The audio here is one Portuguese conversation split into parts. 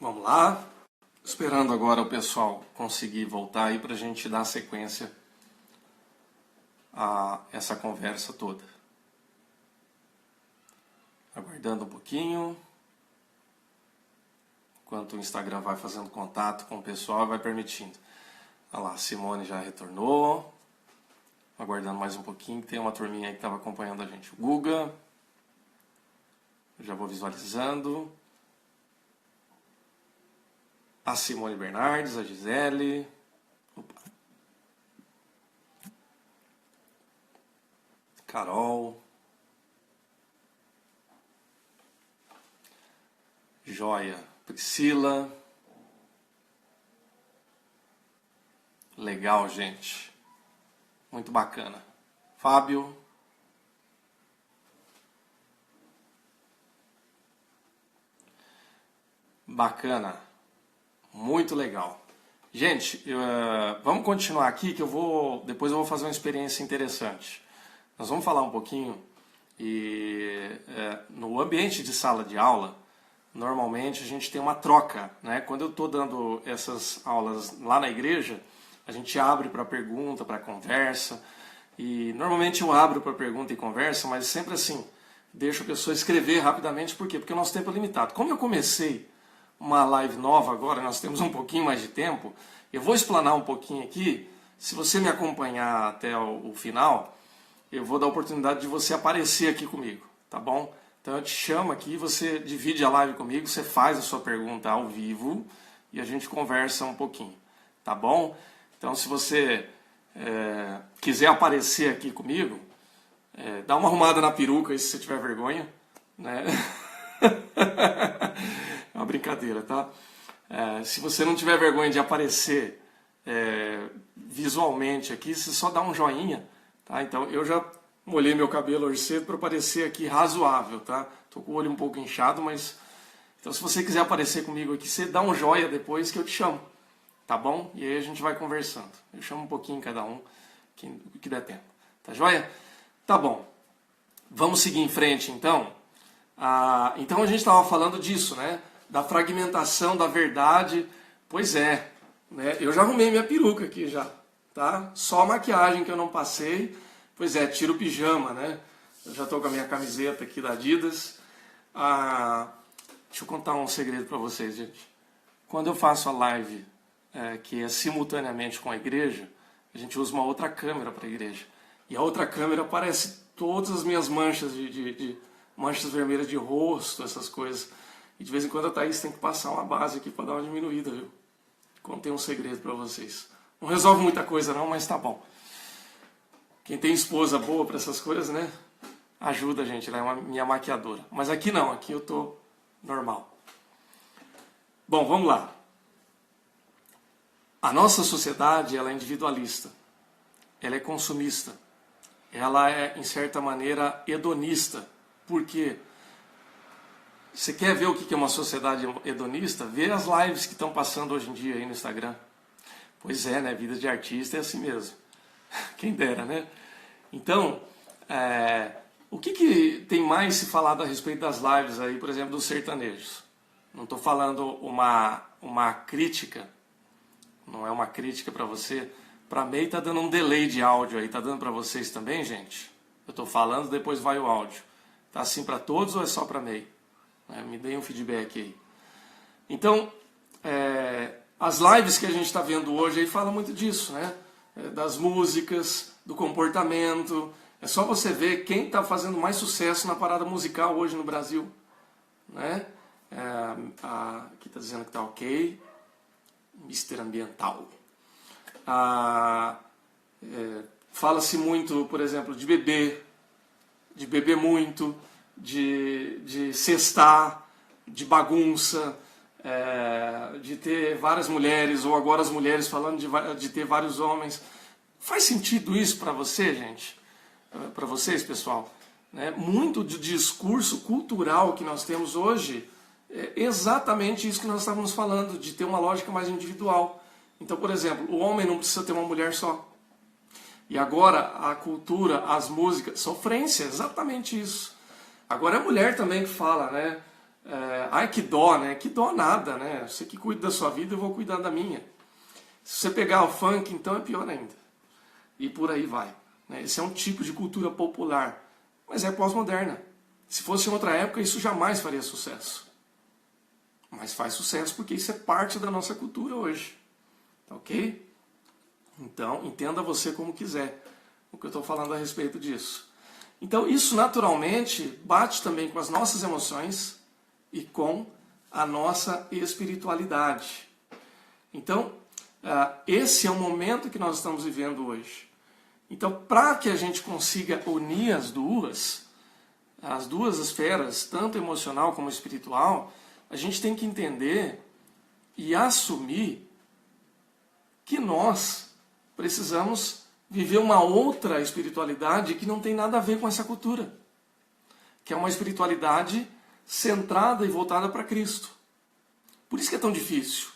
Vamos lá. Esperando agora o pessoal conseguir voltar aí para a gente dar sequência a essa conversa toda. Aguardando um pouquinho. Enquanto o Instagram vai fazendo contato com o pessoal e vai permitindo. Olha lá, a Simone já retornou. Aguardando mais um pouquinho, tem uma turminha aí que estava acompanhando a gente. O Guga. Eu já vou visualizando. A Simone Bernardes, a Gisele. Opa. Carol. Joia. Priscila. Legal, gente. Muito bacana. Fábio. Bacana. Muito legal. Gente, vamos continuar aqui que depois eu vou fazer uma experiência interessante. Nós vamos falar um pouquinho no ambiente de sala de aula, normalmente a gente tem uma troca, né? Quando eu estou dando essas aulas lá na igreja, a gente abre para pergunta, para conversa, e normalmente eu abro para pergunta e conversa, mas sempre assim, deixo a pessoa escrever rapidamente, por quê? Porque o nosso tempo é limitado. Como eu comecei uma live nova agora, nós temos um pouquinho mais de tempo, eu vou explanar um pouquinho aqui, se você me acompanhar até o final, eu vou dar a oportunidade de você aparecer aqui comigo, tá bom? Então eu te chamo aqui, você divide a live comigo, você faz a sua pergunta ao vivo e a gente conversa um pouquinho, tá bom? Então se você quiser aparecer aqui comigo, dá uma arrumada na peruca aí se você tiver vergonha, né? É uma brincadeira, tá? Se você não tiver vergonha de aparecer visualmente aqui, você só dá um joinha, tá? Então eu já molhei meu cabelo hoje cedo para aparecer aqui razoável, tá? Tô com o olho um pouco inchado, mas... Então se você quiser aparecer comigo aqui, você dá um joia depois que eu te chamo, tá bom? E aí a gente vai conversando. Eu chamo um pouquinho cada um, que der tempo. Tá joia? Tá bom. Vamos seguir em frente, então. Então a gente estava falando disso, né? Da fragmentação da verdade. Pois é, né? Eu já arrumei minha peruca aqui já, tá? Só a maquiagem que eu não passei. Pois é, tiro o pijama, né? Eu já estou com a minha camiseta aqui da Adidas. Deixa eu contar um segredo para vocês, gente. Quando eu faço a live que é simultaneamente com a igreja, a gente usa uma outra câmera para a igreja. E a outra câmera aparece todas as minhas manchas manchas vermelhas de rosto, essas coisas. E de vez em quando a Thaís tem que passar uma base aqui para dar uma diminuída, viu? Contei um segredo para vocês. Não resolve muita coisa não, mas tá bom. Quem tem esposa boa para essas coisas, né? Ajuda a gente, ela é uma minha maquiadora. Mas aqui não, aqui eu tô normal. Bom, vamos lá. A nossa sociedade, ela é individualista. Ela é consumista. Ela é, em certa maneira, hedonista. Por quê? Você quer ver o que é uma sociedade hedonista? Vê as lives que estão passando hoje em dia aí no Instagram. Pois é, né? Vida de artista é assim mesmo. Quem dera, né? Então, o que tem mais se falado a respeito das lives aí, por exemplo, dos sertanejos? Não estou falando uma crítica, não é uma crítica para você. Para mim está dando um delay de áudio aí, está dando para vocês também, gente? Eu estou falando, depois vai o áudio. Tá assim para todos ou é só para MEI? Me deem um feedback aí. Então, as lives que a gente está vendo hoje aí falam muito disso, né? Das músicas, do comportamento. É só você ver quem está fazendo mais sucesso na parada musical hoje no Brasil, né? Aqui está dizendo que está ok. Mister Ambiental. Fala-se muito, por exemplo, de beber muito, de cestar, de bagunça, de ter várias mulheres, ou agora as mulheres falando de ter vários homens. Faz sentido isso para você, gente? Para vocês, pessoal? Muito do discurso cultural que nós temos hoje é exatamente isso que nós estávamos falando, de ter uma lógica mais individual. Então, por exemplo, o homem não precisa ter uma mulher só. E agora a cultura, as músicas, sofrência, exatamente isso. Agora é a mulher também que fala, né? Ai, que dó, né? Que dó nada, né? Você que cuida da sua vida, eu vou cuidar da minha. Se você pegar o funk, então é pior ainda. E por aí vai. Né? Esse é um tipo de cultura popular, mas é pós-moderna. Se fosse em outra época, isso jamais faria sucesso. Mas faz sucesso porque isso é parte da nossa cultura hoje. Tá ok? Então, entenda você como quiser o que eu estou falando a respeito disso. Então, isso naturalmente bate também com as nossas emoções e com a nossa espiritualidade. Então, esse é o momento que nós estamos vivendo hoje. Então, para que a gente consiga unir as duas esferas, tanto emocional como espiritual, a gente tem que entender e assumir que nós precisamos viver uma outra espiritualidade que não tem nada a ver com essa cultura, que é uma espiritualidade centrada e voltada para Cristo. Por isso que é tão difícil.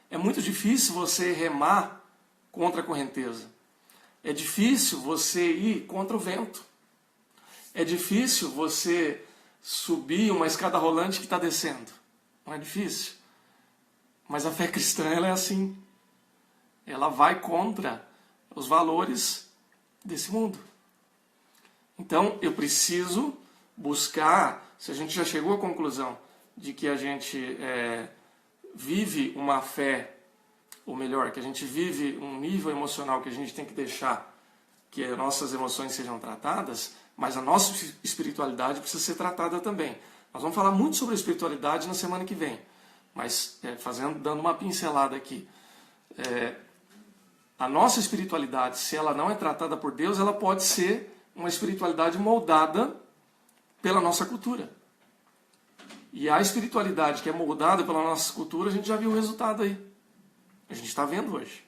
É muito difícil você remar contra a correnteza. É difícil você ir contra o vento. É difícil você subir uma escada rolante que está descendo. Não é difícil? Mas a fé cristã ela é assim. Ela vai contra os valores desse mundo. Então eu preciso buscar, se a gente já chegou à conclusão de que a gente vive uma fé, ou melhor, que a gente vive um nível emocional que a gente tem que deixar que as nossas emoções sejam tratadas, mas a nossa espiritualidade precisa ser tratada também. Nós vamos falar muito sobre espiritualidade na semana que vem, mas dando uma pincelada aqui. A nossa espiritualidade, se ela não é tratada por Deus, ela pode ser uma espiritualidade moldada pela nossa cultura. E a espiritualidade que é moldada pela nossa cultura, a gente já viu o resultado aí. A gente está vendo hoje.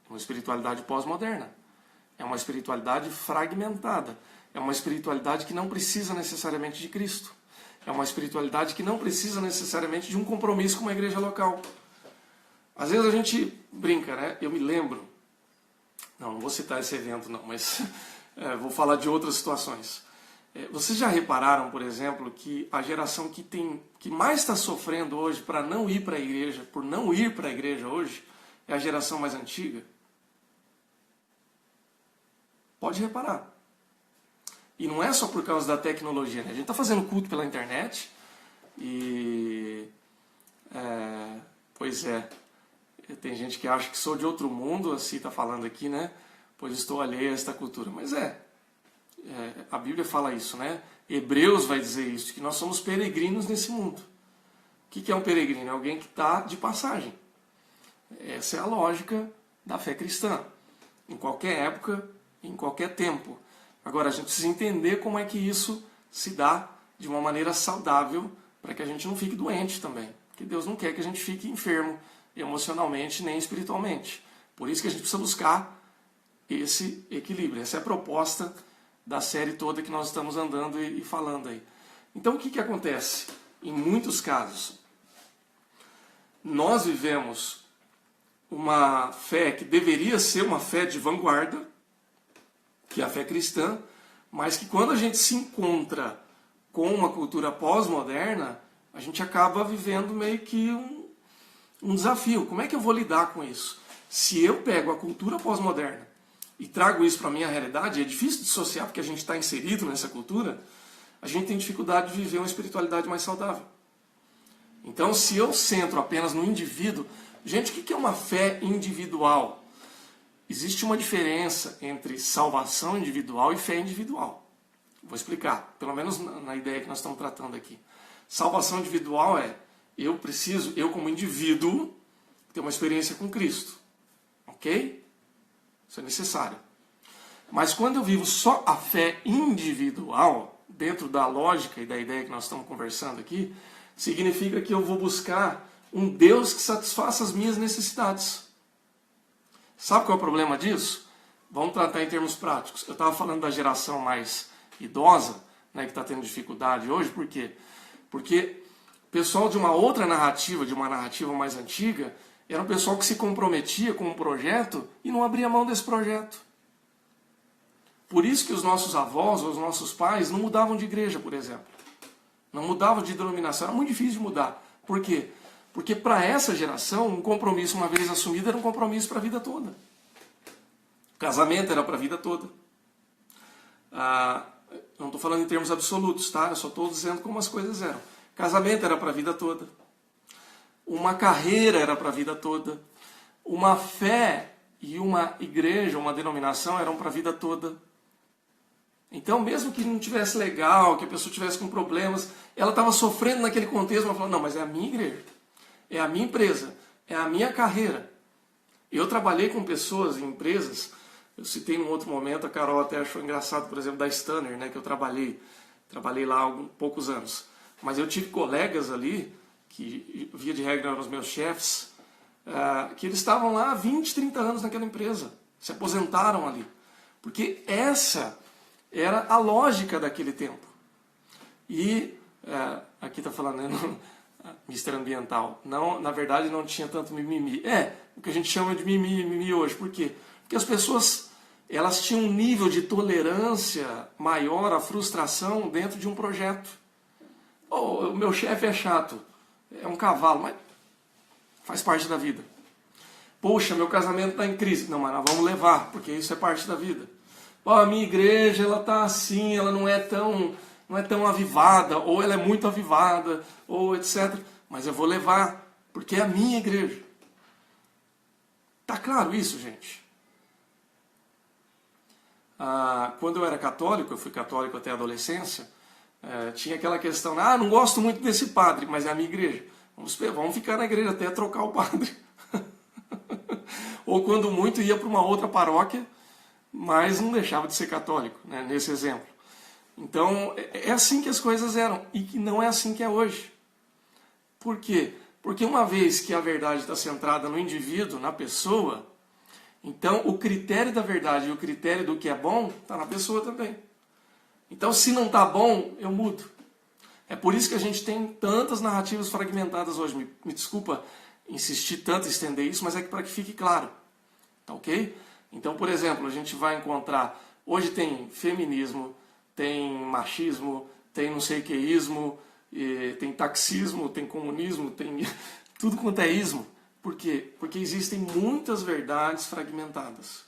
Uma espiritualidade pós-moderna. É uma espiritualidade fragmentada. É uma espiritualidade que não precisa necessariamente de Cristo. É uma espiritualidade que não precisa necessariamente de um compromisso com uma igreja local. Às vezes a gente brinca, né? Eu me lembro, não vou citar esse evento não, mas vou falar de outras situações. Vocês já repararam, por exemplo, que a geração que mais está sofrendo hoje para não ir para a igreja, por não ir para a igreja hoje, é a geração mais antiga? Pode reparar. E não é só por causa da tecnologia, né? A gente está fazendo culto pela internet e... pois é, tem gente que acha que sou de outro mundo, assim está falando aqui, né? Pois estou alheio a esta cultura. Mas a Bíblia fala isso, né? Hebreus vai dizer isso, que nós somos peregrinos nesse mundo. O que é um peregrino? É alguém que está de passagem. Essa é a lógica da fé cristã. Em qualquer época, em qualquer tempo. Agora, a gente precisa entender como é que isso se dá de uma maneira saudável para que a gente não fique doente também. Porque Deus não quer que a gente fique enfermo emocionalmente nem espiritualmente. Por isso que a gente precisa buscar esse equilíbrio. Essa é a proposta da série toda que nós estamos andando e falando aí. Então, o que acontece? Em muitos casos, nós vivemos uma fé que deveria ser uma fé de vanguarda, que é a fé cristã, mas que quando a gente se encontra com uma cultura pós-moderna, a gente acaba vivendo meio que um desafio. Como é que eu vou lidar com isso? Se eu pego a cultura pós-moderna e trago isso para a minha realidade, é difícil dissociar porque a gente está inserido nessa cultura, a gente tem dificuldade de viver uma espiritualidade mais saudável. Então, se eu centro apenas no indivíduo... Gente, o que é uma fé individual? Existe uma diferença entre salvação individual e fé individual. Vou explicar, pelo menos na ideia que nós estamos tratando aqui. Salvação individual eu como indivíduo, ter uma experiência com Cristo. Ok? Isso é necessário. Mas quando eu vivo só a fé individual, dentro da lógica e da ideia que nós estamos conversando aqui, significa que eu vou buscar um Deus que satisfaça as minhas necessidades. Sabe qual é o problema disso? Vamos tratar em termos práticos. Eu estava falando da geração mais idosa, né, que está tendo dificuldade hoje. Por quê? Porque o pessoal de uma outra narrativa, de uma narrativa mais antiga, era um pessoal que se comprometia com um projeto e não abria mão desse projeto. Por isso que os nossos avós ou os nossos pais não mudavam de igreja, por exemplo. Não mudava de denominação, era muito difícil de mudar. Por quê? Porque para essa geração, um compromisso uma vez assumido era um compromisso para a vida toda. O casamento era para a vida toda. Não estou falando em termos absolutos, tá? Eu só estou dizendo como as coisas eram. Casamento era para a vida toda. Uma carreira era para a vida toda. Uma fé e uma igreja, uma denominação eram para a vida toda. Então, mesmo que não tivesse legal, que a pessoa tivesse com problemas, ela estava sofrendo naquele contexto, ela falou, não, mas é a minha igreja, é a minha empresa, é a minha carreira. Eu trabalhei com pessoas em empresas, eu citei num outro momento, a Carol até achou engraçado, por exemplo, da Stanner, né, que eu trabalhei lá há poucos anos. Mas eu tive colegas ali, que via de regra eram os meus chefes, que eles estavam lá há 20, 30 anos naquela empresa, se aposentaram ali. Porque essa era a lógica daquele tempo. E, aqui está falando, né, Mr. Ambiental, não, na verdade não tinha tanto mimimi. O que a gente chama de mimimi hoje. Por quê? Porque as pessoas, elas tinham um nível de tolerância maior à frustração dentro de um projeto. O meu chefe é chato, é um cavalo, mas faz parte da vida. Poxa, meu casamento está em crise. Não, mas nós vamos levar, porque isso é parte da vida. A minha igreja, ela está assim, ela não é tão avivada, ou ela é muito avivada, ou etc. Mas eu vou levar, porque é a minha igreja. Tá claro isso, gente? Quando eu era católico, eu fui católico até a adolescência, tinha aquela questão, não gosto muito desse padre, mas é a minha igreja. Vamos ficar na igreja até trocar o padre. Ou quando muito ia para uma outra paróquia, mas não deixava de ser católico, né, nesse exemplo. Então, é assim que as coisas eram, e que não é assim que é hoje. Por quê? Porque uma vez que a verdade está centrada no indivíduo, na pessoa, então o critério da verdade e o critério do que é bom está na pessoa também. Então, se não está bom, eu mudo. É por isso que a gente tem tantas narrativas fragmentadas hoje. Me desculpa insistir tanto, estender isso, mas é para que fique claro. Tá ok? Então, por exemplo, a gente vai encontrar... Hoje tem feminismo, tem machismo, tem não sei o queísmo, tem taxismo, tem comunismo, tem tudo quanto é ismo. Por quê? Porque existem muitas verdades fragmentadas.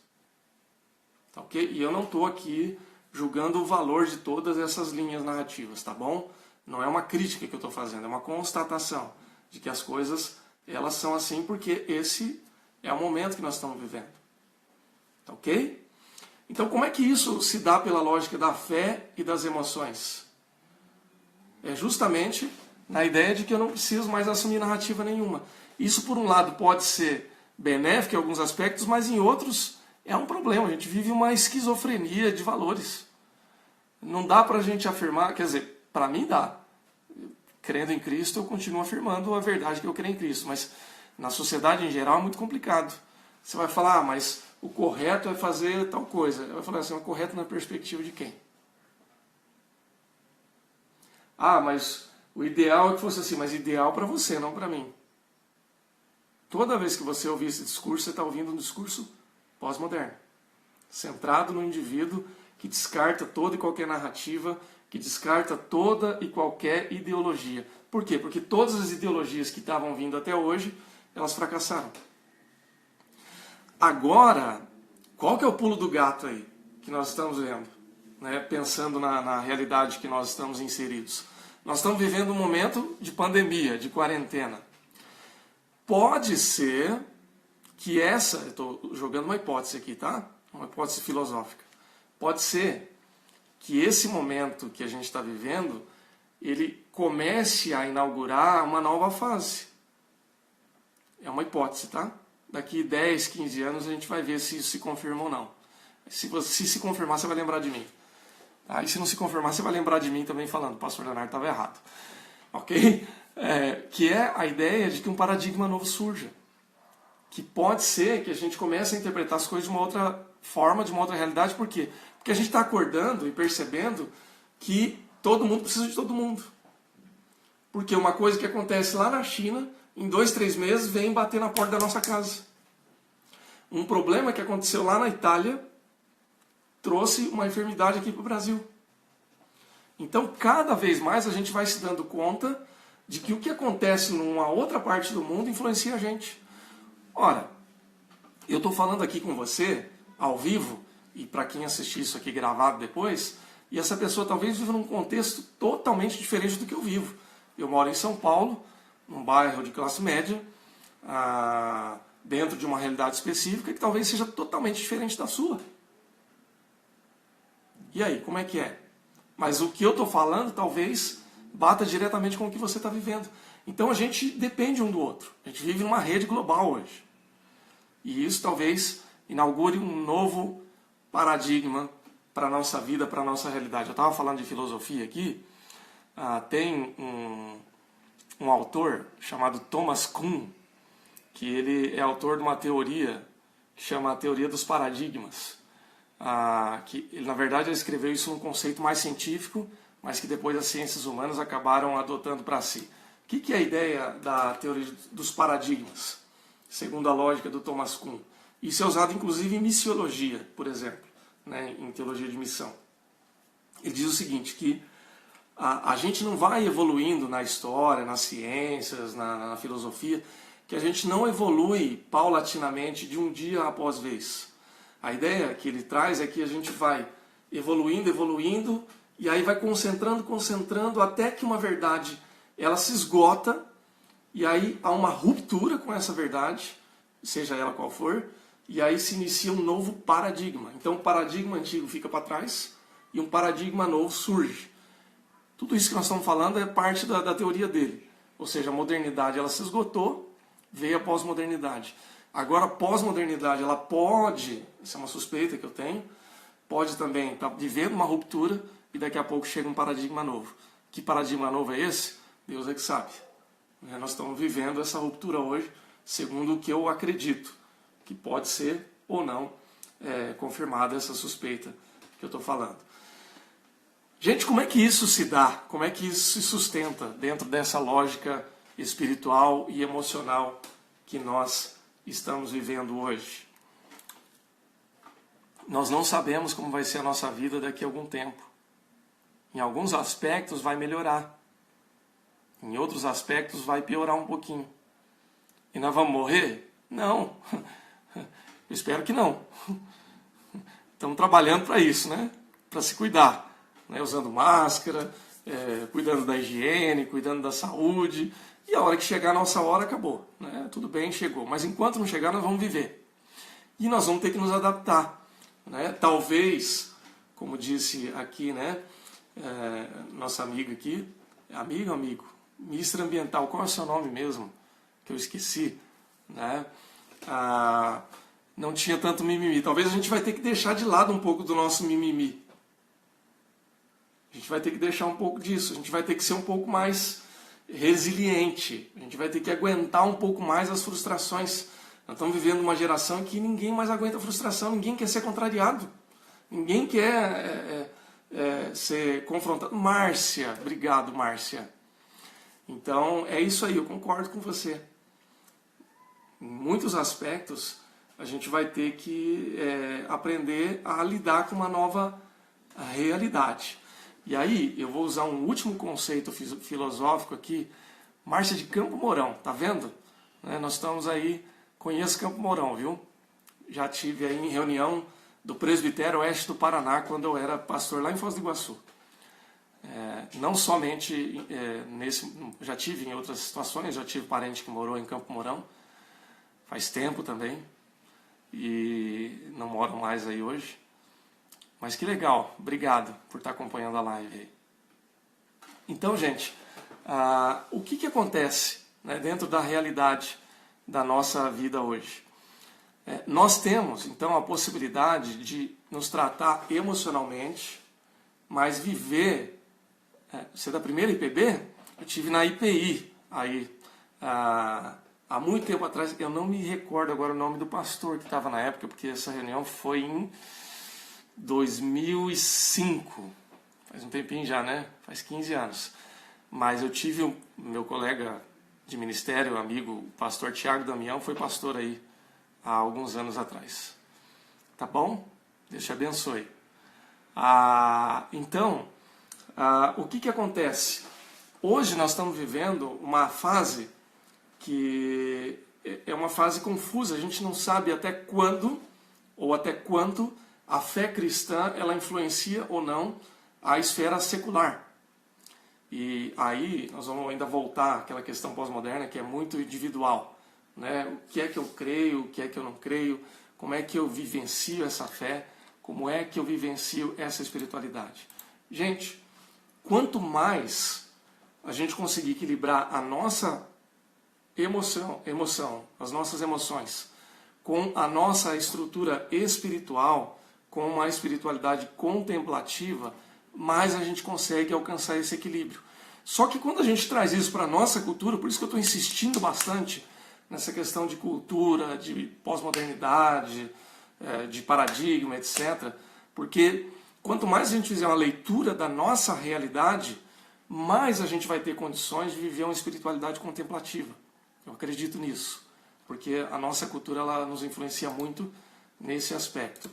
Tá ok? E eu não estou aqui julgando o valor de todas essas linhas narrativas, tá bom? Não é uma crítica que eu estou fazendo, é uma constatação de que as coisas, elas são assim porque esse é o momento que nós estamos vivendo. Tá ok? Então, como é que isso se dá pela lógica da fé e das emoções? É justamente na ideia de que eu não preciso mais assumir narrativa nenhuma. Isso, por um lado, pode ser benéfico em alguns aspectos, mas em outros é um problema. A gente vive uma esquizofrenia de valores. Não dá para a gente afirmar, quer dizer, para mim dá. Crendo em Cristo, eu continuo afirmando a verdade que eu creio em Cristo, mas na sociedade em geral é muito complicado. Você vai falar, mas o correto é fazer tal coisa. Eu vou falar assim, o correto na perspectiva de quem? Mas o ideal é que fosse assim, mas ideal para você, não para mim. Toda vez que você ouvir esse discurso, você está ouvindo um discurso pós-moderno, centrado no indivíduo que descarta toda e qualquer narrativa, que descarta toda e qualquer ideologia. Por quê? Porque todas as ideologias que estavam vindo até hoje, elas fracassaram. Agora, qual que é o pulo do gato aí que nós estamos vendo? Né? Pensando na realidade que nós estamos inseridos. Nós estamos vivendo um momento de pandemia, de quarentena. Pode ser que eu estou jogando uma hipótese aqui, tá? Uma hipótese filosófica. Pode ser que esse momento que a gente está vivendo, ele comece a inaugurar uma nova fase. É uma hipótese, tá? Daqui 10, 15 anos a gente vai ver se isso se confirma ou não. Se se confirmar, você vai lembrar de mim. Tá? E se não se confirmar, você vai lembrar de mim também falando, o pastor Leonardo estava errado. Ok? Que é a ideia de que um paradigma novo surja. Que pode ser que a gente comece a interpretar as coisas de uma outra forma, de uma outra realidade. Por quê? Porque a gente está acordando e percebendo que todo mundo precisa de todo mundo. Porque uma coisa que acontece lá na China, em 2, 3 meses, vem bater na porta da nossa casa. Um problema que aconteceu lá na Itália trouxe uma enfermidade aqui para o Brasil. Então, cada vez mais a gente vai se dando conta de que o que acontece numa outra parte do mundo influencia a gente. Ora, eu estou falando aqui com você, ao vivo, e para quem assistir isso aqui gravado depois, e essa pessoa talvez viva num contexto totalmente diferente do que eu vivo. Eu moro em São Paulo, num bairro de classe média, dentro de uma realidade específica que talvez seja totalmente diferente da sua. E aí, como é que é? Mas o que eu estou falando talvez bata diretamente com o que você está vivendo. Então a gente depende um do outro. A gente vive numa rede global hoje. E isso talvez inaugure um novo paradigma para a nossa vida, para a nossa realidade. Eu estava falando de filosofia aqui. Tem um autor chamado Thomas Kuhn, que ele é autor de uma teoria que chama a teoria dos paradigmas. Que ele, na verdade, ele escreveu isso num conceito mais científico, mas que depois as ciências humanas acabaram adotando para si. O que é a ideia da teoria dos paradigmas, segundo a lógica do Thomas Kuhn? Isso é usado inclusive em missiologia, por exemplo, né, em teologia de missão. Ele diz o seguinte, que a gente não vai evoluindo na história, nas ciências, na filosofia, que a gente não evolui paulatinamente de um dia após vez. A ideia que ele traz é que a gente vai evoluindo, e aí vai concentrando, até que uma verdade ela se esgota, e aí há uma ruptura com essa verdade, seja ela qual for, e aí se inicia um novo paradigma. Então o paradigma antigo fica para trás, e um paradigma novo surge. Tudo isso que nós estamos falando é parte da teoria dele. Ou seja, a modernidade ela se esgotou, veio a pós-modernidade. Agora, a pós-modernidade, ela pode, essa é uma suspeita que eu tenho, pode também estar vivendo uma ruptura e daqui a pouco chega um paradigma novo. Que paradigma novo é esse? Deus é que sabe. Nós estamos vivendo essa ruptura hoje, segundo o que eu acredito, que pode ser ou não confirmada essa suspeita que eu estou falando. Gente, como é que isso se dá? Como é que isso se sustenta dentro dessa lógica espiritual e emocional que nós estamos vivendo hoje? Nós não sabemos como vai ser a nossa vida daqui a algum tempo. Em alguns aspectos vai melhorar. Em outros aspectos vai piorar um pouquinho. E nós vamos morrer? Não. Eu espero que não. Estamos trabalhando para isso, né? Para se cuidar. Né? Usando máscara, cuidando da higiene, cuidando da saúde. E a hora que chegar a nossa hora, acabou. Né? Tudo bem, chegou. Mas enquanto não chegar, nós vamos viver. E nós vamos ter que nos adaptar. Né? Talvez, como disse aqui, né, nosso amigo aqui, amigo, ministro ambiental, qual é o seu nome mesmo? Que eu esqueci. Né? Não tinha tanto mimimi. Talvez a gente vai ter que deixar de lado um pouco do nosso mimimi. A gente vai ter que deixar um pouco disso. A gente vai ter que ser um pouco mais resiliente. A gente vai ter que aguentar um pouco mais as frustrações. Nós estamos vivendo uma geração em que ninguém mais aguenta frustração, ninguém quer ser contrariado, ninguém quer ser confrontado. Márcia, obrigado, Márcia. Então, é isso aí, eu concordo com você. Em muitos aspectos, a gente vai ter que aprender a lidar com uma nova realidade. E aí, eu vou usar um último conceito filosófico aqui. Márcia de Campo Mourão, tá vendo? Nós estamos aí, conheço Campo Mourão, viu? Já tive aí em reunião do Presbitério Oeste do Paraná, quando eu era pastor lá em Foz do Iguaçu. Não somente já tive em outras situações, já tive parente que morou em Campo Mourão, faz tempo também, e não moram mais aí hoje. Mas que legal, obrigado por estar acompanhando a live aí. Então, gente, o que acontece, né, dentro da realidade da nossa vida hoje? Nós temos, então, a possibilidade de nos tratar emocionalmente, mas viver... Você é da primeira IPB? Eu tive na IPI, aí, há muito tempo atrás. Eu não me recordo agora o nome do pastor que estava na época, porque essa reunião foi em 2005, faz um tempinho já, né? Faz 15 anos. Mas eu tive o meu colega de ministério, amigo, o pastor Tiago Damião, foi pastor aí há alguns anos atrás. Tá bom? Deus te abençoe. Então, O que acontece? Hoje nós estamos vivendo uma fase que é uma fase confusa, a gente não sabe até quando ou até quanto a fé cristã ela influencia ou não a esfera secular. E aí nós vamos ainda voltar àquela questão pós-moderna que é muito individual, né? O que é que eu creio, o que é que eu não creio, como é que eu vivencio essa fé, como é que eu vivencio essa espiritualidade. Gente, quanto mais a gente conseguir equilibrar a nossa emoção, as nossas emoções, com a nossa estrutura espiritual, com uma espiritualidade contemplativa, mais a gente consegue alcançar esse equilíbrio. Só que quando a gente traz isso para a nossa cultura, por isso que eu estou insistindo bastante nessa questão de cultura, de pós-modernidade, de paradigma, etc. Porque quanto mais a gente fizer uma leitura da nossa realidade, mais a gente vai ter condições de viver uma espiritualidade contemplativa. Eu acredito nisso, porque a nossa cultura ela nos influencia muito nesse aspecto.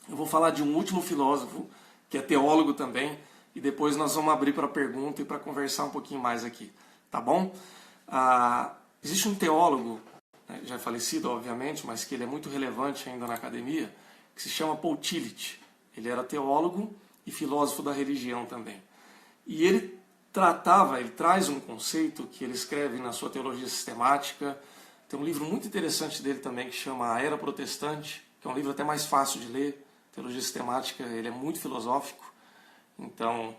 Eu vou falar de um último filósofo, que é teólogo também, e depois nós vamos abrir para pergunta e para conversar um pouquinho mais aqui, tá bom? Existe um teólogo, né, já falecido obviamente, mas que ele é muito relevante ainda na academia, que se chama Paul Tillich. Ele era teólogo e filósofo da religião também. E ele traz um conceito que ele escreve na sua Teologia Sistemática. Tem um livro muito interessante dele também que chama A Era Protestante, que é um livro até mais fácil de ler. Teologia Sistemática, ele é muito filosófico, então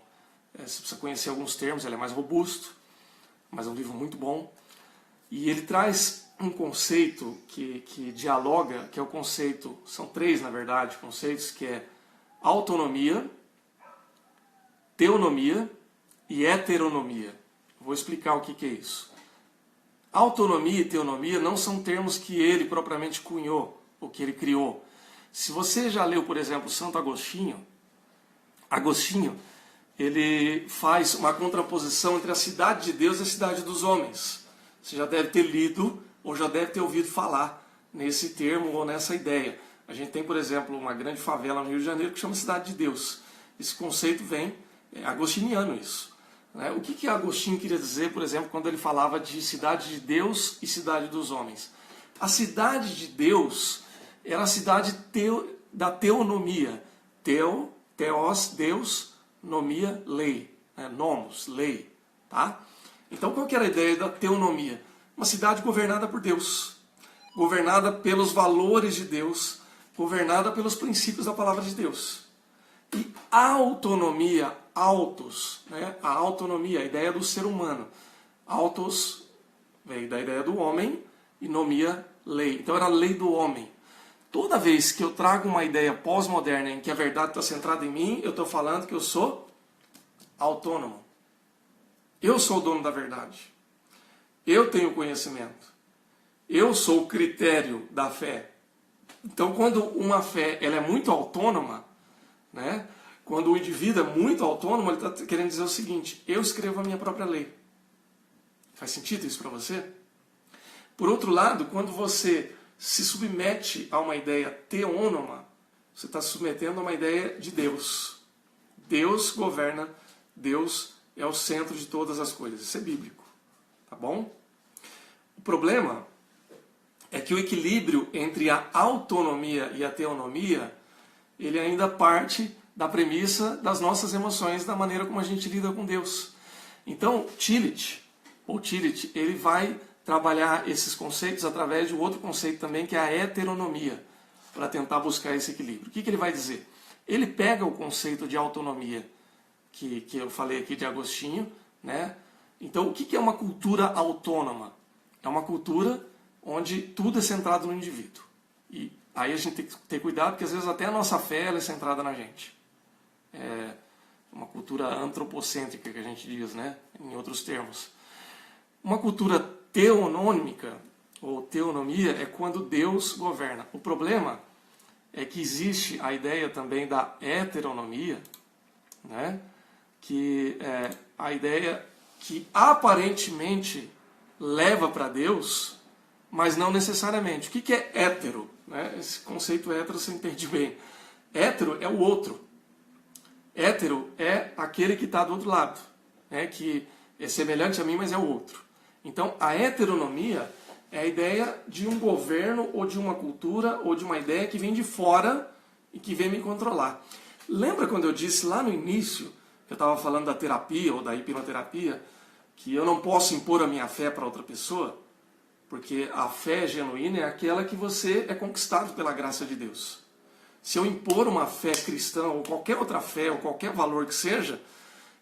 você precisa conhecer alguns termos, ele é mais robusto, mas é um livro muito bom. E ele traz um conceito que dialoga, que é o conceito, são três na verdade, conceitos, que é autonomia, teonomia e heteronomia. Vou explicar o que é isso. Autonomia e teonomia não são termos que ele propriamente cunhou, ou que ele criou. Se você já leu, por exemplo, Santo Agostinho, ele faz uma contraposição entre a cidade de Deus e a cidade dos homens. Você já deve ter lido ou já deve ter ouvido falar nesse termo ou nessa ideia. A gente tem, por exemplo, uma grande favela no Rio de Janeiro que chama Cidade de Deus. Esse conceito vem, é agostiniano isso. Né? O que Agostinho queria dizer, por exemplo, quando ele falava de cidade de Deus e cidade dos homens? A cidade de Deus era a cidade da teonomia. Theos, Deus, nomia, lei. Né? Nomos, lei. Tá? Então qual que era a ideia da teonomia? Uma cidade governada por Deus. Governada pelos valores de Deus. Governada pelos princípios da palavra de Deus. E a autonomia, autos, né? A autonomia, a ideia do ser humano. Autos veio da ideia do homem e nomia, lei. Então era a lei do homem. Toda vez que eu trago uma ideia pós-moderna em que a verdade está centrada em mim, eu estou falando que eu sou autônomo. Eu sou o dono da verdade. Eu tenho conhecimento. Eu sou o critério da fé. Então, quando uma fé ela é muito autônoma, né? Quando o indivíduo é muito autônomo, ele está querendo dizer o seguinte: eu escrevo a minha própria lei. Faz sentido isso para você? Por outro lado, quando você se submete a uma ideia teônoma, você está se submetendo a uma ideia de Deus. Deus governa, Deus é o centro de todas as coisas. Isso é bíblico. Tá bom? O problema é que o equilíbrio entre a autonomia e a teonomia, ele ainda parte da premissa das nossas emoções, da maneira como a gente lida com Deus. Então, Tillich, ele vai trabalhar esses conceitos através de um outro conceito também, que é a heteronomia, para tentar buscar esse equilíbrio. O que ele vai dizer? Ele pega o conceito de autonomia, que eu falei aqui de Agostinho, né? Então, o que é uma cultura autônoma? É uma cultura onde tudo é centrado no indivíduo. E aí a gente tem que ter cuidado, porque às vezes até a nossa fé ela é centrada na gente. É uma cultura antropocêntrica, que a gente diz, né? Em outros termos. Uma cultura teonômica, ou teonomia, é quando Deus governa. O problema é que existe a ideia também da heteronomia, né? Que é a ideia que aparentemente leva para Deus, mas não necessariamente. O que é hétero? Né? Esse conceito hétero você entende bem. Hétero é o outro. Hétero é aquele que está do outro lado, né? Que é semelhante a mim, mas é o outro. Então, a heteronomia é a ideia de um governo, ou de uma cultura, ou de uma ideia que vem de fora e que vem me controlar. Lembra quando eu disse lá no início, que eu estava falando da terapia ou da hipnoterapia, que eu não posso impor a minha fé para outra pessoa? Porque a fé genuína é aquela que você é conquistado pela graça de Deus. Se eu impor uma fé cristã, ou qualquer outra fé, ou qualquer valor que seja,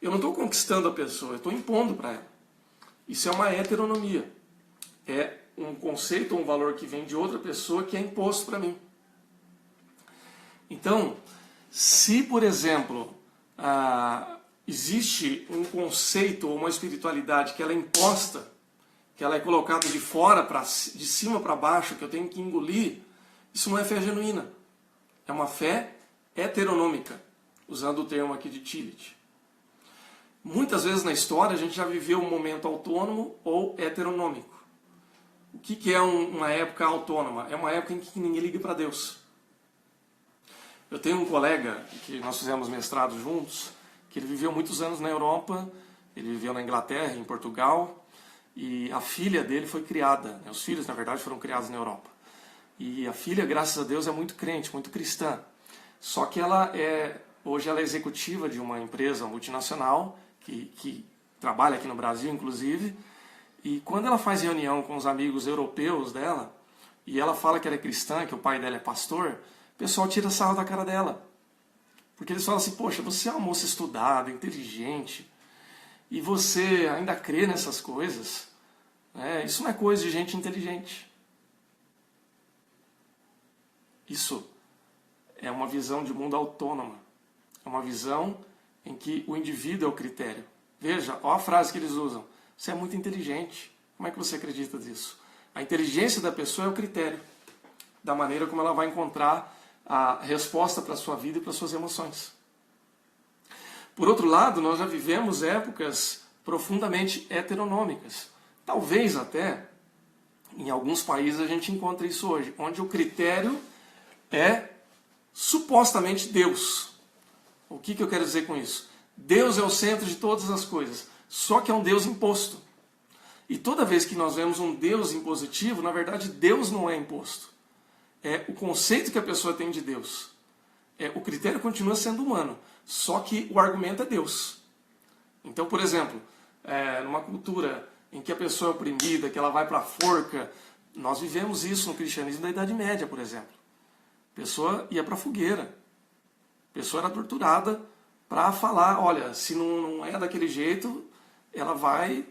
eu não estou conquistando a pessoa, eu estou impondo para ela. Isso é uma heteronomia. É um conceito ou um valor que vem de outra pessoa que é imposto para mim. Então, se, por exemplo, existe um conceito ou uma espiritualidade que ela é imposta, que ela é colocada de fora, de cima para baixo, que eu tenho que engolir, isso não é fé genuína. É uma fé heteronômica, usando o termo aqui de Tillich. Muitas vezes na história a gente já viveu um momento autônomo ou heteronômico. O que é uma época autônoma? É uma época em que ninguém liga para Deus. Eu tenho um colega que nós fizemos mestrado juntos, que ele viveu muitos anos na Europa, ele viveu na Inglaterra, em Portugal, e a filha dele foi criada, né? Os filhos, na verdade, foram criados na Europa. E a filha, graças a Deus, é muito crente, muito cristã. Só que hoje ela é executiva de uma empresa multinacional, que trabalha aqui no Brasil, inclusive, e quando ela faz reunião com os amigos europeus dela, e ela fala que ela é cristã, que o pai dela é pastor, o pessoal tira sarro da cara dela. Porque eles falam assim, poxa, você é uma moça estudada, inteligente, e você ainda crê nessas coisas? Isso não é coisa de gente inteligente. Isso é uma visão de mundo autônoma. É uma visão em que o indivíduo é o critério. Veja, olha a frase que eles usam. Você é muito inteligente. Como é que você acredita nisso? A inteligência da pessoa é o critério da maneira como ela vai encontrar a resposta para a sua vida e para as suas emoções. Por outro lado, nós já vivemos épocas profundamente heteronômicas. Talvez até, em alguns países a gente encontre isso hoje, onde o critério é supostamente Deus. O que eu quero dizer com isso? Deus é o centro de todas as coisas, só que é um Deus imposto. E toda vez que nós vemos um Deus impositivo, na verdade Deus não é imposto. É o conceito que a pessoa tem de Deus. O critério continua sendo humano, só que o argumento é Deus. Então, por exemplo, numa cultura em que a pessoa é oprimida, que ela vai para a forca, nós vivemos isso no cristianismo da Idade Média, por exemplo. A pessoa ia para a fogueira. A pessoa era torturada para falar, olha, se não é daquele jeito, ela vai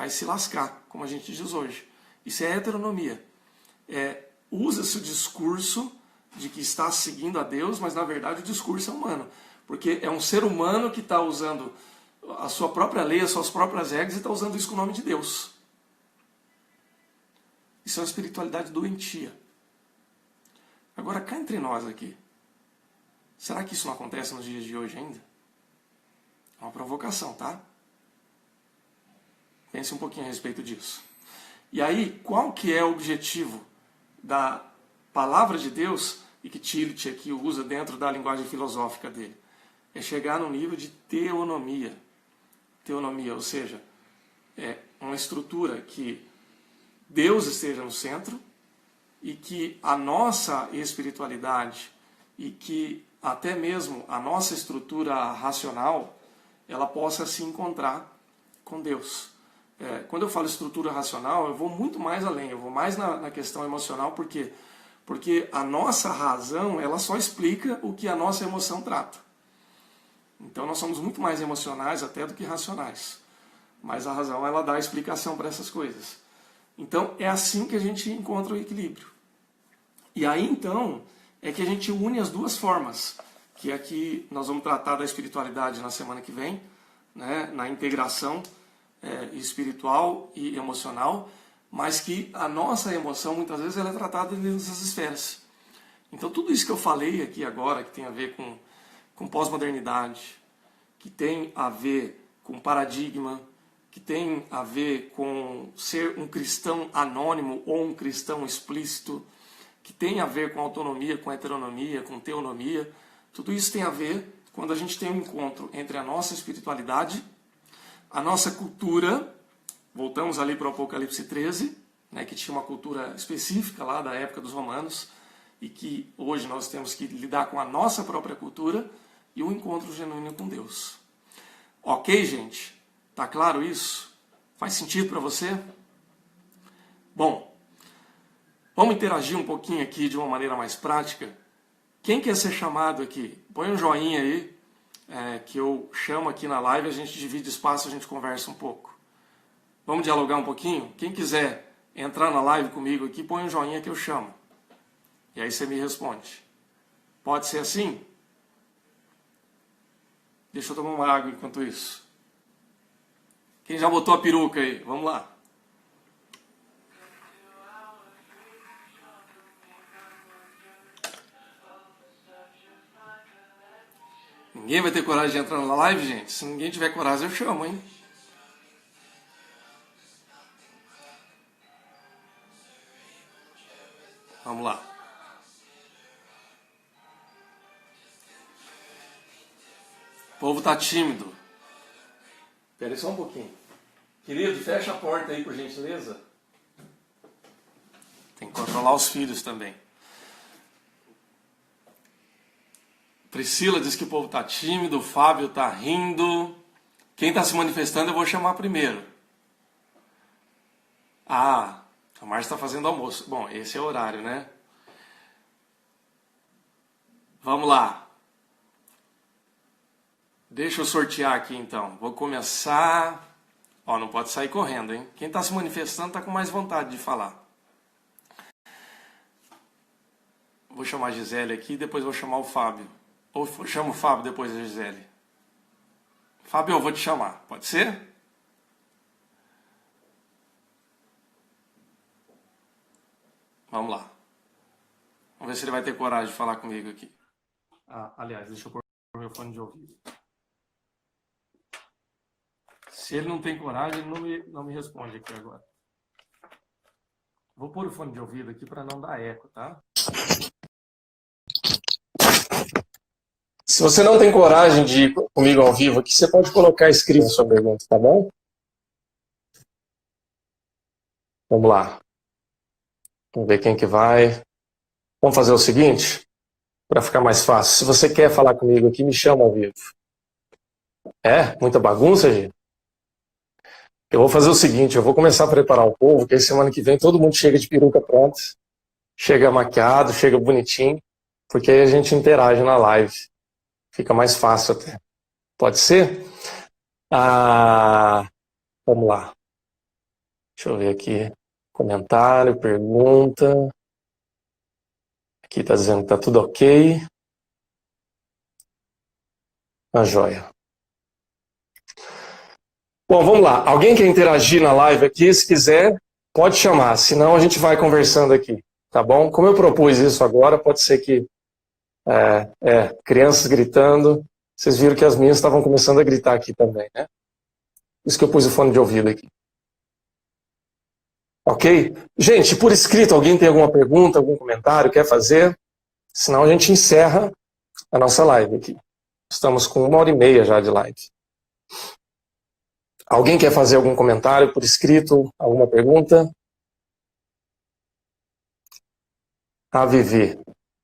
se lascar, como a gente diz hoje. Isso é heteronomia. Usa-se o discurso de que está seguindo a Deus, mas na verdade o discurso é humano. Porque é um ser humano que está usando a sua própria lei, as suas próprias regras, e está usando isso com o nome de Deus. Isso é uma espiritualidade doentia. Agora, cá entre nós aqui, será que isso não acontece nos dias de hoje ainda? É uma provocação, tá? Pense um pouquinho a respeito disso. E aí, qual que é o objetivo da palavra de Deus, e que Tillich aqui usa dentro da linguagem filosófica dele? É chegar no nível de teonomia. Teonomia, ou seja, é uma estrutura que Deus esteja no centro, e que a nossa espiritualidade e que até mesmo a nossa estrutura racional ela possa se encontrar com Deus. Quando eu falo estrutura racional, eu vou muito mais além, eu vou mais na questão emocional, porque a nossa razão ela só explica o que a nossa emoção trata. Então nós somos muito mais emocionais até do que racionais, mas a razão ela dá a explicação para essas coisas. Então, é assim que a gente encontra o equilíbrio. E aí, então, é que a gente une as duas formas, que aqui nós vamos tratar da espiritualidade na semana que vem, né, na integração espiritual e emocional, mas que a nossa emoção, muitas vezes, ela é tratada nessas esferas. Então, tudo isso que eu falei aqui agora, que tem a ver com pós-modernidade, que tem a ver com paradigma, que tem a ver com ser um cristão anônimo ou um cristão explícito, que tem a ver com autonomia, com heteronomia, com teonomia, tudo isso tem a ver quando a gente tem um encontro entre a nossa espiritualidade, a nossa cultura, voltamos ali para o Apocalipse 13, né, que tinha uma cultura específica lá da época dos romanos, e que hoje nós temos que lidar com a nossa própria cultura, e o encontro genuíno com Deus. Ok, gente? Tá claro isso? Faz sentido para você? Bom, vamos interagir um pouquinho aqui de uma maneira mais prática. Quem quer ser chamado aqui? Põe um joinha aí, que eu chamo aqui na live, a gente divide espaço, a gente conversa um pouco. Vamos dialogar um pouquinho? Quem quiser entrar na live comigo aqui, põe um joinha que eu chamo. E aí você me responde. Pode ser assim? Deixa eu tomar uma água enquanto isso. Quem já botou a peruca aí? Vamos lá. Ninguém vai ter coragem de entrar na live, gente? Se ninguém tiver coragem, eu chamo, hein? Vamos lá. O povo tá tímido. Espera aí só um pouquinho. Querido, fecha a porta aí, por gentileza. Tem que controlar os filhos também. Priscila diz que o povo tá tímido, o Fábio tá rindo. Quem tá se manifestando eu vou chamar primeiro. Ah, a Márcia está fazendo almoço. Bom, esse é o horário, né? Vamos lá. Deixa eu sortear aqui então. Vou começar. Ó, não pode sair correndo, hein? Quem está se manifestando está com mais vontade de falar. Vou chamar a Gisele aqui e depois vou chamar o Fábio. Ou chamo o Fábio depois da Gisele. Fábio, eu vou te chamar. Pode ser? Vamos lá. Vamos ver se ele vai ter coragem de falar comigo aqui. Aliás, deixa eu pôr o meu fone de ouvido. Se ele não tem coragem, ele não me responde aqui agora. Vou pôr o fone de ouvido aqui para não dar eco, tá? Se você não tem coragem de ir comigo ao vivo aqui, você pode colocar escrito a sua pergunta, tá bom? Vamos lá. Vamos ver quem que vai. Vamos fazer o seguinte, para ficar mais fácil. Se você quer falar comigo aqui, me chama ao vivo. Muita bagunça, gente? Eu vou fazer o seguinte, eu vou começar a preparar o povo, que aí semana que vem todo mundo chega de peruca pronta, chega maquiado, chega bonitinho, porque aí a gente interage na live. Fica mais fácil até. Pode ser? Vamos lá. Deixa eu ver aqui. Comentário, pergunta. Aqui está dizendo que está tudo ok. Tá joia. Bom, vamos lá. Alguém quer interagir na live aqui? Se quiser, pode chamar. Senão a gente vai conversando aqui. Tá bom? Como eu propus isso agora, pode ser que crianças gritando. Vocês viram que as minhas estavam começando a gritar aqui também, né? Por isso que eu pus o fone de ouvido aqui. Ok? Gente, por escrito, alguém tem alguma pergunta, algum comentário, quer fazer? Senão a gente encerra a nossa live aqui. Estamos com 1h30 já de live. Alguém quer fazer algum comentário por escrito, alguma pergunta? A Vivi.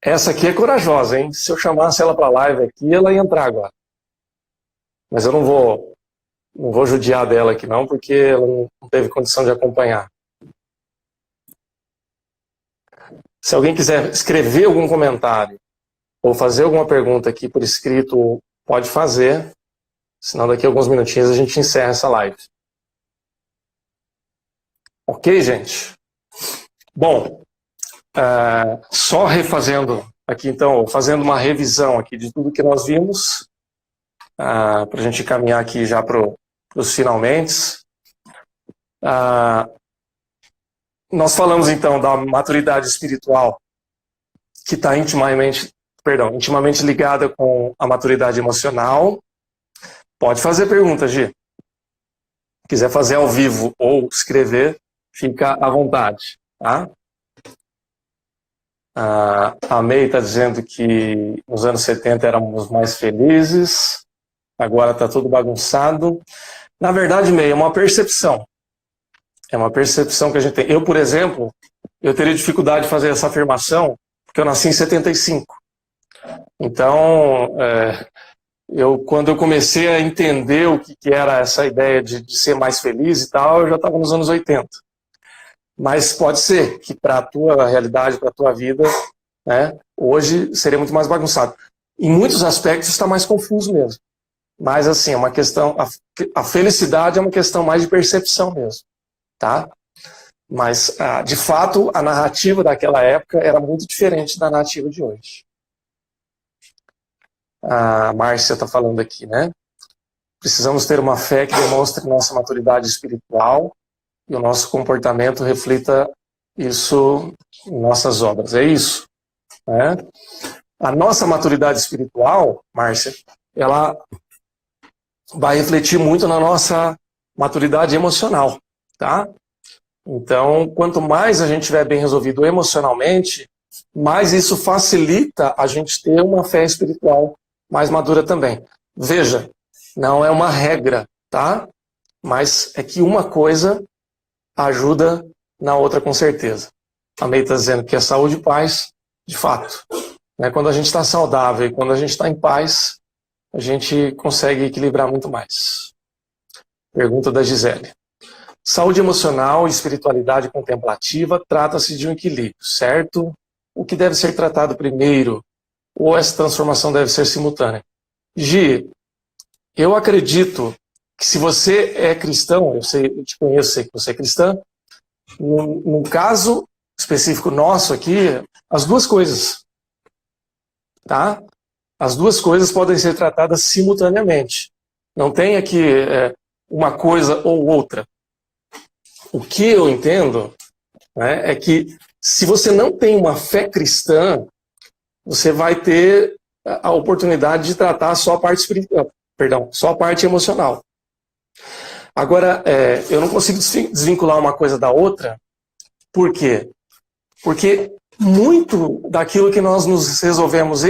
Essa aqui é corajosa, hein? Se eu chamasse ela para a live aqui, ela ia entrar agora. Mas eu não vou judiar dela aqui não, porque ela não teve condição de acompanhar. Se alguém quiser escrever algum comentário ou fazer alguma pergunta aqui por escrito, pode fazer. Senão daqui a alguns minutinhos a gente encerra essa live. Ok, gente? Bom, só refazendo aqui então, fazendo uma revisão aqui de tudo que nós vimos, para a gente caminhar aqui já para os finalmente. Nós falamos então da maturidade espiritual, que está intimamente ligada com a maturidade emocional. Pode fazer pergunta, Gi. Se quiser fazer ao vivo ou escrever, fica à vontade, tá? A May está dizendo que nos anos 70 éramos mais felizes, agora está tudo bagunçado. Na verdade, May, é uma percepção. É uma percepção que a gente tem. Eu, por exemplo, eu teria dificuldade de fazer essa afirmação, porque eu nasci em 75. Então, quando eu comecei a entender o que era essa ideia de ser mais feliz e tal, eu já estava nos anos 80. Mas pode ser que para a tua realidade, para a tua vida, né, hoje seria muito mais bagunçado. Em muitos aspectos está mais confuso mesmo. Mas assim, é uma questão, a felicidade é uma questão mais de percepção mesmo, tá? Mas, de fato, a narrativa daquela época era muito diferente da narrativa de hoje. A Márcia está falando aqui, né? Precisamos ter uma fé que demonstre nossa maturidade espiritual e o nosso comportamento reflita isso em nossas obras. É isso, né? A nossa maturidade espiritual, Márcia, ela vai refletir muito na nossa maturidade emocional, tá? Então, quanto mais a gente estiver bem resolvido emocionalmente, mais isso facilita a gente ter uma fé espiritual mais madura também. Veja, não é uma regra, tá? Mas é que uma coisa ajuda na outra com certeza. A May está dizendo que é saúde e paz, de fato. Né? Quando a gente está saudável e quando a gente está em paz, a gente consegue equilibrar muito mais. Pergunta da Gisele. Saúde emocional e espiritualidade contemplativa trata-se de um equilíbrio, certo? O que deve ser tratado primeiro? Ou essa transformação deve ser simultânea? Gi, eu acredito que se você é cristão, eu te conheço, sei que você é cristã, no caso específico nosso aqui, as duas coisas, tá? As duas coisas podem ser tratadas simultaneamente. Não tem aqui uma coisa ou outra. O que eu entendo, né, é que se você não tem uma fé cristã, você vai ter a oportunidade de tratar só a parte espiritual, só a parte emocional. Agora, eu não consigo desvincular uma coisa da outra. Por quê? Porque muito daquilo que nós nos resolvemos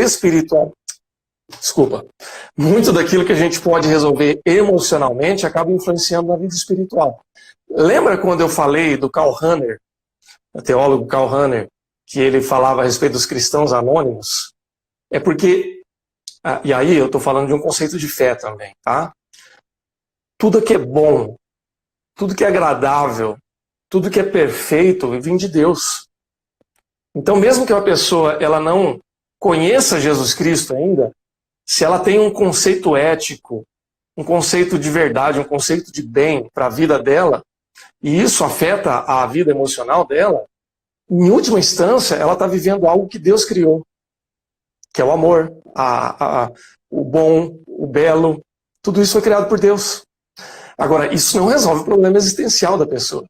muito daquilo que a gente pode resolver emocionalmente acaba influenciando na vida espiritual. Lembra quando eu falei do Karl Rahner, o teólogo Karl Rahner, que ele falava a respeito dos cristãos anônimos? É porque, e aí eu estou falando de um conceito de fé também, tá? Tudo que é bom, tudo que é agradável, tudo que é perfeito vem de Deus. Então, mesmo que uma pessoa ela não conheça Jesus Cristo ainda, se ela tem um conceito ético, um conceito de verdade, um conceito de bem para a vida dela, e isso afeta a vida emocional dela, em última instância, ela está vivendo algo que Deus criou, que é o amor, o bom, o belo, tudo isso foi criado por Deus. Agora, isso não resolve o problema existencial da pessoa.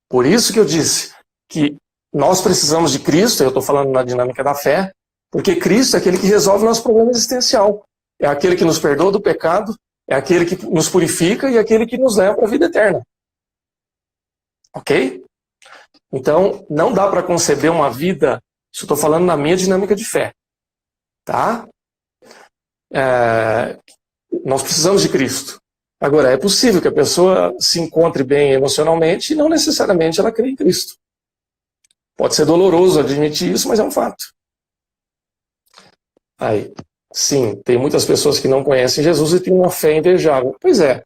Por isso que eu disse que nós precisamos de Cristo, eu estou falando na dinâmica da fé, porque Cristo é aquele que resolve o nosso problema existencial. É aquele que nos perdoa do pecado, é aquele que nos purifica e é aquele que nos leva para a vida eterna. Ok? Então, não dá para conceber uma vida, isso eu estou falando na minha dinâmica de fé. Tá? Nós precisamos de Cristo. Agora, é possível que a pessoa se encontre bem emocionalmente e não necessariamente ela crê em Cristo. Pode ser doloroso admitir isso, mas é um fato. Aí, sim, tem muitas pessoas que não conhecem Jesus e têm uma fé invejável. Pois é.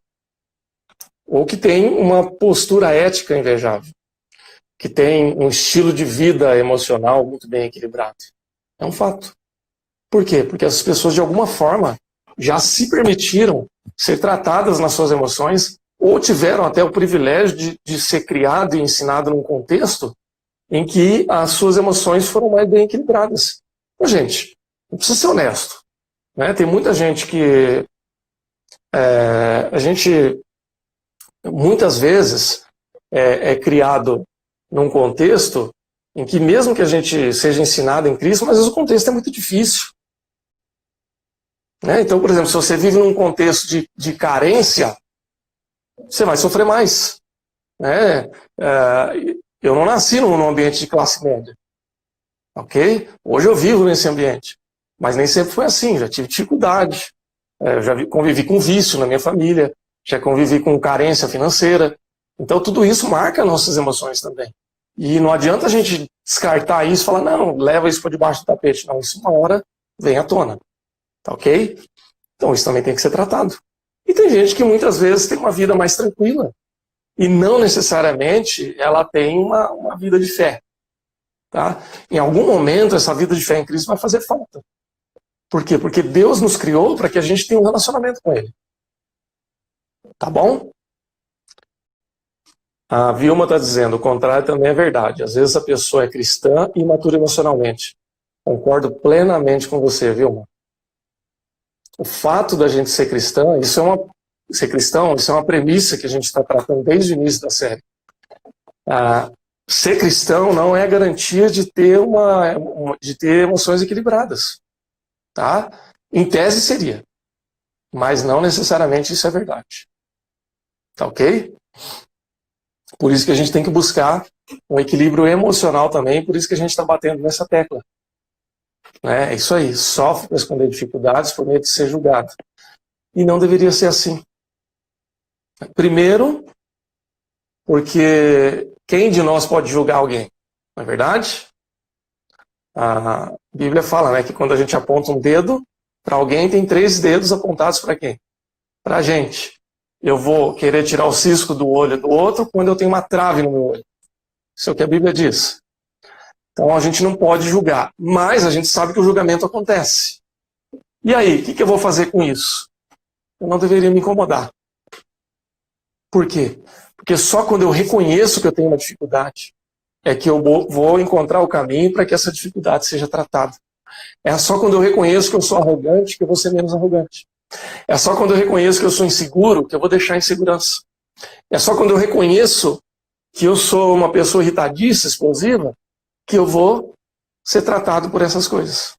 Ou que têm uma postura ética invejável. Que tem um estilo de vida emocional muito bem equilibrado. É um fato. Por quê? Porque as pessoas, de alguma forma, já se permitiram ser tratadas nas suas emoções ou tiveram até o privilégio de ser criado e ensinado num contexto em que as suas emoções foram mais bem equilibradas. Então, gente, não precisa ser honesto. Né? Tem muita gente que a gente muitas vezes é criado num contexto em que mesmo que a gente seja ensinado em Cristo, mas às vezes o contexto é muito difícil. Né? Então, por exemplo, se você vive num contexto de carência, você vai sofrer mais. Né? Eu não nasci num ambiente de classe média. ok? Hoje eu vivo nesse ambiente, mas nem sempre foi assim, já tive dificuldade, eu já convivi com vício na minha família, já convivi com carência financeira, então tudo isso marca nossas emoções também. E não adianta a gente descartar isso e falar, não, leva isso para debaixo do tapete. Não, isso uma hora vem à tona, tá ok? Então isso também tem que ser tratado. E tem gente que muitas vezes tem uma vida mais tranquila, e não necessariamente ela tem uma vida de fé. Tá? Em algum momento, essa vida de fé em Cristo vai fazer falta. Por quê? Porque Deus nos criou para que a gente tenha um relacionamento com Ele. Tá bom? A Vilma está dizendo, o contrário também é verdade. Às vezes a pessoa é cristã e imatura emocionalmente. Concordo plenamente com você, Vilma. O fato da gente ser cristã, ser cristão, isso é uma premissa que a gente está tratando desde o início da série. Ser cristão não é garantia de ter de ter emoções equilibradas, tá? Em tese seria, mas não necessariamente isso é verdade, tá ok? Por isso que a gente tem que buscar um equilíbrio emocional também, por isso que a gente está batendo nessa tecla. Né? É isso aí, sofre para esconder dificuldades por medo de ser julgado. E não deveria ser assim. Primeiro, porque quem de nós pode julgar alguém? Não é verdade? A Bíblia fala, né, que quando a gente aponta um dedo para alguém, tem 3 dedos apontados para quem? Para a gente. Eu vou querer tirar o cisco do olho do outro quando eu tenho uma trave no meu olho. Isso é o que a Bíblia diz. Então a gente não pode julgar, mas a gente sabe que o julgamento acontece. E aí, o que eu vou fazer com isso? Eu não deveria me incomodar. Por quê? Porque só quando eu reconheço que eu tenho uma dificuldade é que eu vou encontrar o caminho para que essa dificuldade seja tratada. É só quando eu reconheço que eu sou arrogante que eu vou ser menos arrogante. É só quando eu reconheço que eu sou inseguro que eu vou deixar a insegurança. É só quando eu reconheço que eu sou uma pessoa irritadiça, explosiva, que eu vou ser tratado por essas coisas.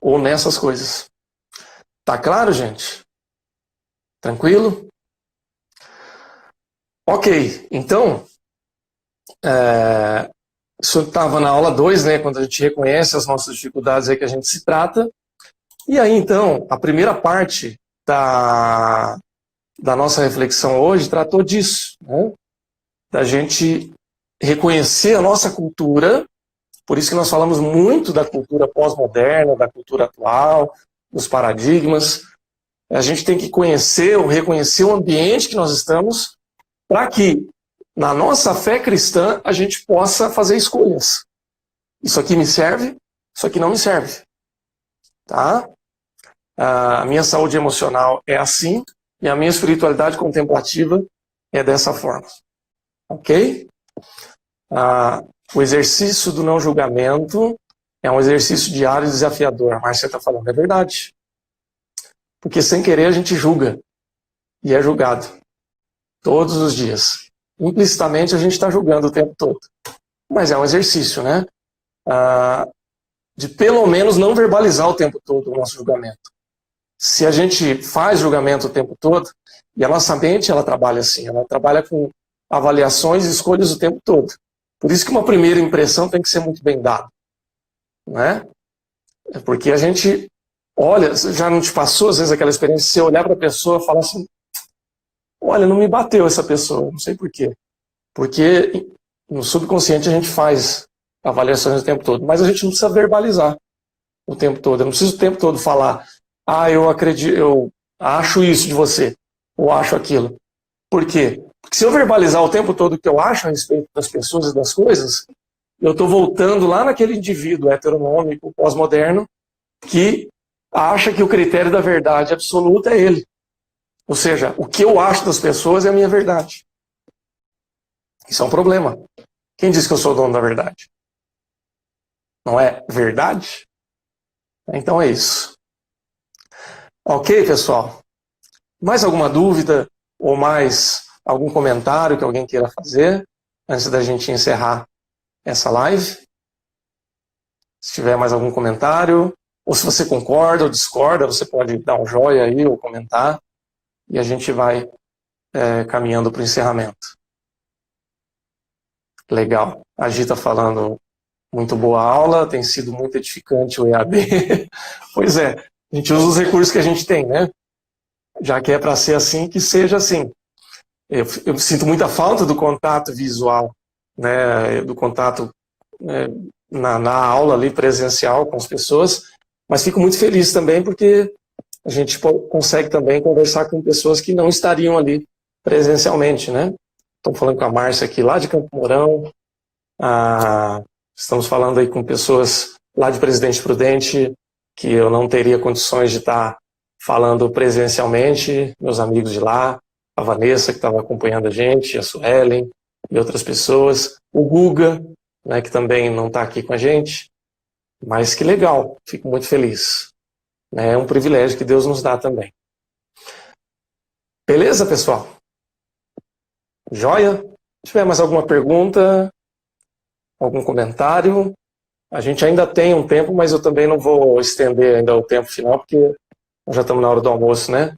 Ou nessas coisas. Tá claro, gente? Tranquilo? Ok, então, isso estava na aula 2, né, quando a gente reconhece as nossas dificuldades, é que a gente se trata. E aí, então, a primeira parte da nossa reflexão hoje tratou disso, né? Da gente reconhecer a nossa cultura, por isso que nós falamos muito da cultura pós-moderna, da cultura atual, dos paradigmas. A gente tem que conhecer ou reconhecer o ambiente que nós estamos para que, na nossa fé cristã, a gente possa fazer escolhas. Isso aqui me serve, isso aqui não me serve. Tá? A minha saúde emocional é assim e a minha espiritualidade contemplativa é dessa forma. Ok? O exercício do não julgamento é um exercício diário e desafiador. A Márcia está falando, é verdade. Porque sem querer a gente julga e é julgado todos os dias. Implicitamente a gente está julgando o tempo todo. Mas é um exercício, né? De pelo menos não verbalizar o tempo todo o nosso julgamento. Se a gente faz julgamento o tempo todo, e a nossa mente ela trabalha assim, ela trabalha com avaliações e escolhas o tempo todo. Por isso que uma primeira impressão tem que ser muito bem dada. Né? É porque a gente olha, já não te passou às vezes aquela experiência de você olhar para a pessoa e falar assim, olha, não me bateu essa pessoa, não sei por quê. Porque no subconsciente a gente faz avaliações o tempo todo, mas a gente não precisa verbalizar o tempo todo. Eu não preciso o tempo todo falar, eu acredito, eu acho isso de você, ou acho aquilo. Por quê? Porque se eu verbalizar o tempo todo o que eu acho a respeito das pessoas e das coisas, eu estou voltando lá naquele indivíduo heteronômico, pós-moderno, que acha que o critério da verdade absoluta é ele. Ou seja, o que eu acho das pessoas é a minha verdade. Isso é um problema. Quem diz que eu sou o dono da verdade? Não é verdade? Então é isso. Ok, pessoal? Mais alguma dúvida ou mais algum comentário que alguém queira fazer antes da gente encerrar essa live? Se tiver mais algum comentário, ou se você concorda ou discorda, você pode dar um joinha aí ou comentar e a gente vai caminhando para o encerramento. Legal. A Gi está falando, Muito boa aula, tem sido muito edificante o EAD. Pois é, a gente usa os recursos que a gente tem, né? Já que é para ser assim, que seja assim. Eu sinto muita falta do contato visual, né? Do contato na aula ali presencial com as pessoas, mas fico muito feliz também porque a gente consegue também conversar com pessoas que não estariam ali presencialmente, né? Estamos falando com a Márcia aqui lá de Campo Mourão, estamos falando aí com pessoas lá de Presidente Prudente, que eu não teria condições de estar falando presencialmente, meus amigos de lá, a Vanessa, que estava acompanhando a gente, a Suelen e outras pessoas, o Guga, né, que também não está aqui com a gente, mas que legal, fico muito feliz. É um privilégio que Deus nos dá também. Beleza, pessoal? Joia? Se tiver mais alguma pergunta, algum comentário, a gente ainda tem um tempo, mas eu também não vou estender ainda o tempo final, porque nós já estamos na hora do almoço, né?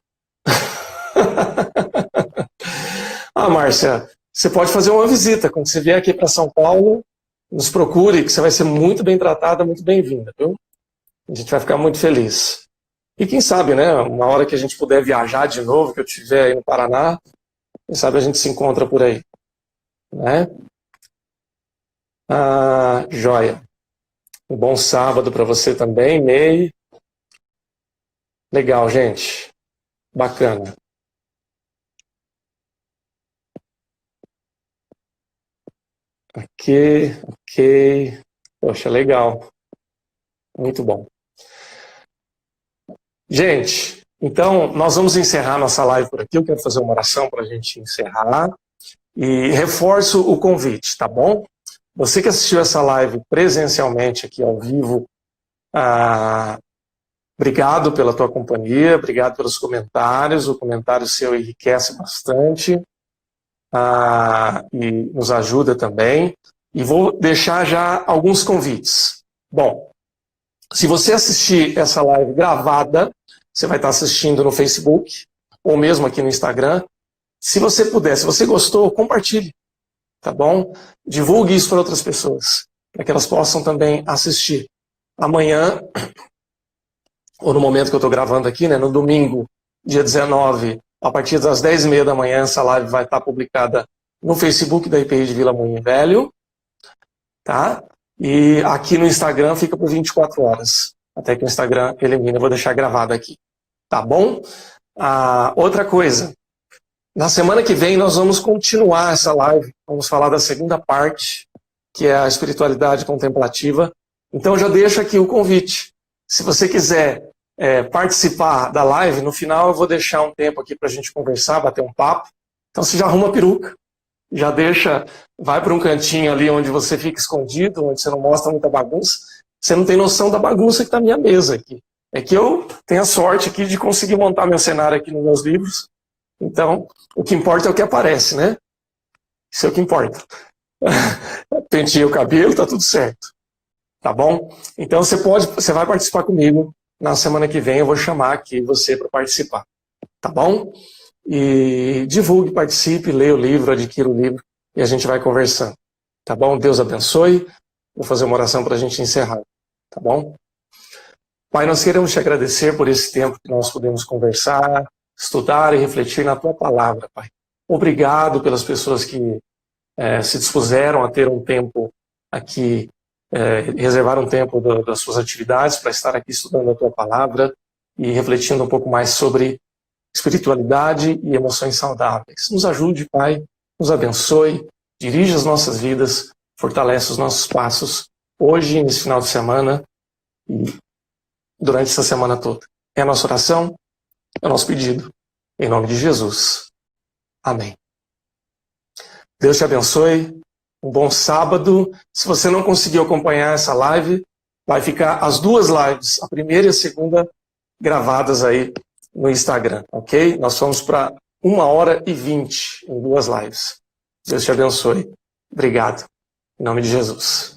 Márcia, você pode fazer uma visita. Quando você vier aqui para São Paulo, nos procure, que você vai ser muito bem tratada, muito bem-vinda, viu? A gente vai ficar muito feliz. E quem sabe, né, uma hora que a gente puder viajar de novo, que eu estiver aí no Paraná, quem sabe a gente se encontra por aí, né? Joia. Um bom sábado para você também, Ney. Legal, gente. Bacana. Ok. Poxa, legal. Muito bom. Gente, então nós vamos encerrar nossa live por aqui. Eu quero fazer uma oração para a gente encerrar. E reforço o convite, tá bom? Você que assistiu essa live presencialmente aqui ao vivo, obrigado pela tua companhia, obrigado pelos comentários. O comentário seu enriquece bastante e nos ajuda também. E vou deixar já alguns convites. Bom, se você assistir essa live gravada, você vai estar assistindo no Facebook ou mesmo aqui no Instagram. Se você puder, se você gostou, compartilhe, tá bom? Divulgue isso para outras pessoas, para que elas possam também assistir. Amanhã, ou no momento que eu estou gravando aqui, né, no domingo, dia 19, a partir das 10h30 da manhã, essa live vai estar publicada no Facebook da IPI de Vila Moinho Velho, tá? E aqui no Instagram fica por 24 horas, até que o Instagram elimine. Eu vou deixar gravado aqui, tá bom? Outra coisa, na semana que vem nós vamos continuar essa live, vamos falar da segunda parte, que é a espiritualidade contemplativa. Então já deixo aqui o convite. Se você quiser participar da live, no final eu vou deixar um tempo aqui para a gente conversar, bater um papo. Então você já arruma a peruca, já deixa, vai para um cantinho ali onde você fica escondido, onde você não mostra muita bagunça. Você não tem noção da bagunça que está a minha mesa aqui. É que eu tenho a sorte aqui de conseguir montar meu cenário aqui nos meus livros. Então, o que importa é o que aparece, né? Isso é o que importa. Penteei o cabelo, tá tudo certo. Tá bom? Então você vai participar comigo. Na semana que vem eu vou chamar aqui você para participar. Tá bom? E divulgue, participe, leia o livro, adquira o livro e a gente vai conversando. Tá bom? Deus abençoe. Vou fazer uma oração para a gente encerrar. Tá bom? Pai, nós queremos te agradecer por esse tempo que nós podemos conversar, estudar e refletir na tua palavra, Pai. Obrigado pelas pessoas que se dispuseram a ter um tempo aqui, reservar um tempo das suas atividades para estar aqui estudando a tua palavra e refletindo um pouco mais sobre espiritualidade e emoções saudáveis. Nos ajude, Pai, nos abençoe, dirija as nossas vidas, fortalece os nossos passos hoje, nesse final de semana e durante essa semana toda. É a nossa oração, é o nosso pedido. Em nome de Jesus. Amém. Deus te abençoe. Um bom sábado. Se você não conseguiu acompanhar essa live, vai ficar as duas lives, a primeira e a segunda, gravadas aí no Instagram, ok? Nós fomos para 1h20 em duas lives. Deus te abençoe. Obrigado. Em nome de Jesus.